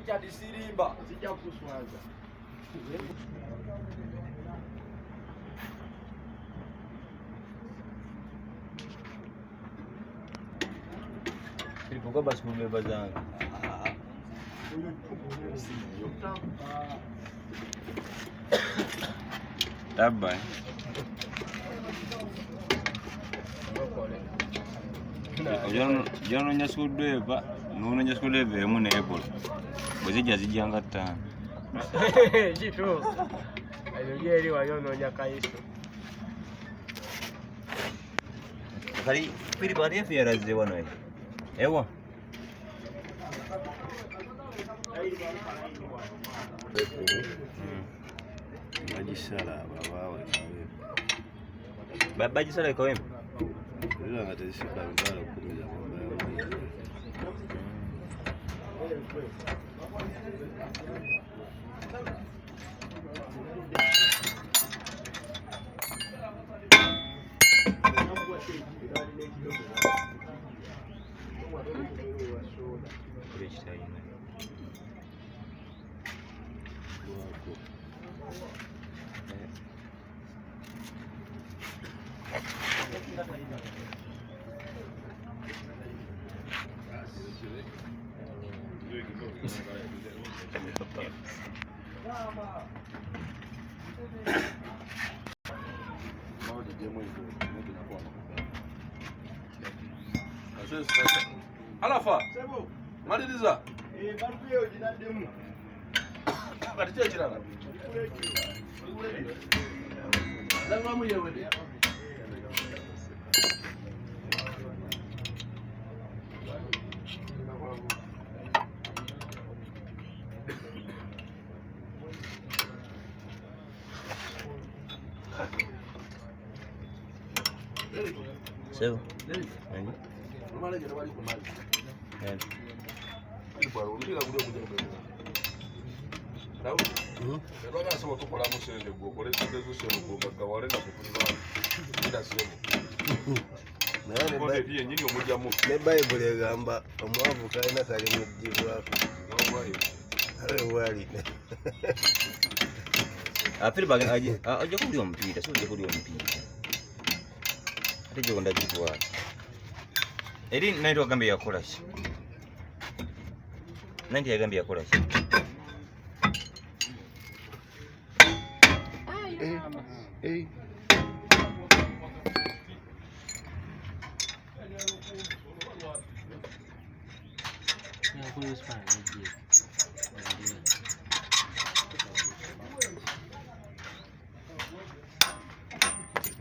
Richard Sirimba sijja kuswaza. Ilipokuwa basi mbeba zangu. Tabba. Jono nyasudeba, nuno nyasudebe mune Ebola. Bozija zijanga tano. Jitu. Ayogeri wayono nyakaiso. Kali pili bari ya razde wano. Ewa. Bajisala babawe. Bajisala kwa wewe. Ndio ngatashika ngalo kumija kwamba Alafa maliriza batuyo jinaddemu kati kyo kirala langamu yewede Sevo. Nani? Rumale jana wali kumali. Ilibwa ulira kudio kudio. Nawo. Ndoga sawa tukola musenge gwo kole kindezo sero gwo bagawale na kukulira. Nda sero. naye Bode biye nyinyi omujjamu. ne Bible egamba omwavu kalina kali mujjibwa ale wali Apili baga aje kuli ompira, sio kuli ompira. Ate jonda jitwa. Eri naito agambe yakola ki? Nanti agambe yakola ki?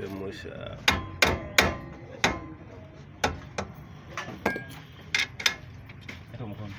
Musha Ero mkono.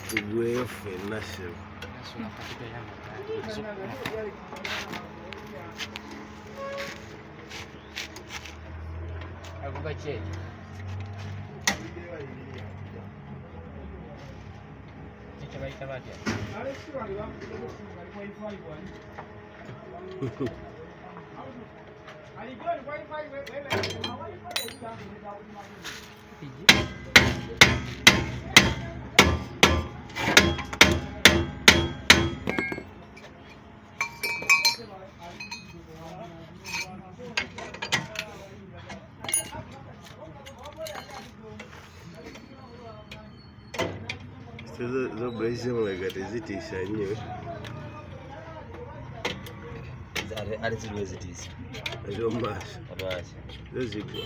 Tugwefe nasho Aguga che. Chicha baita batia. Ale si wali wa wifi wali. Ali join wifi wewe. zo brace mwega tezitisha nnyo Ali zilwe zitisi. ezo maaso Abaasi. zo zigwa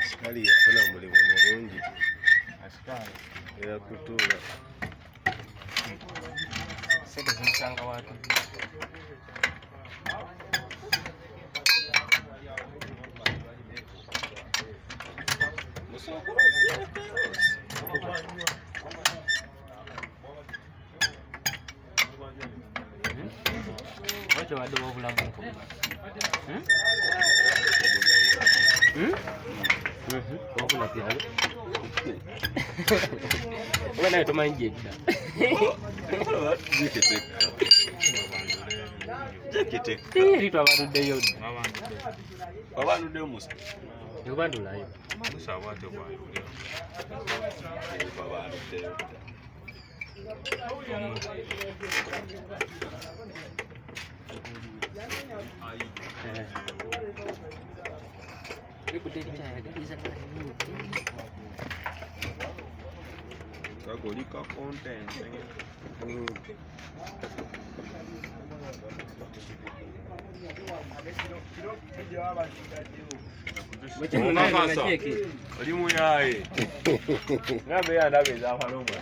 Asikali yafuna mulimu mulungi era kutuula sente zimusanga watu wacho wadde wabulamu wabula byalo oba naye tomanyi gyedda eri twabanduddeyo wabanduddeyo musa obandulayo musa bwatyo bwandulira wabanduddeyo kagolika content oli muyaye ngambe yandabe ezafaloma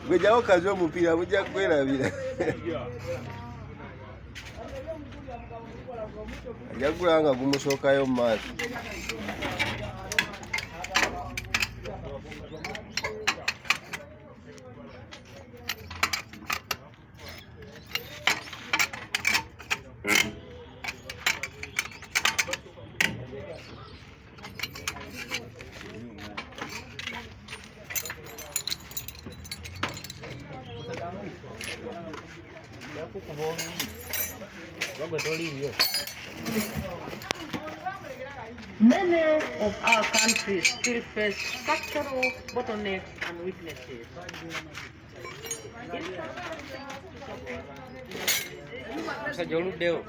gwe jawo kazi omupiira bujja kwerabira ajagula nga gumusookayo mu maaso Many of our countries still face structural bottlenecks and weaknesses. musajja oluddewo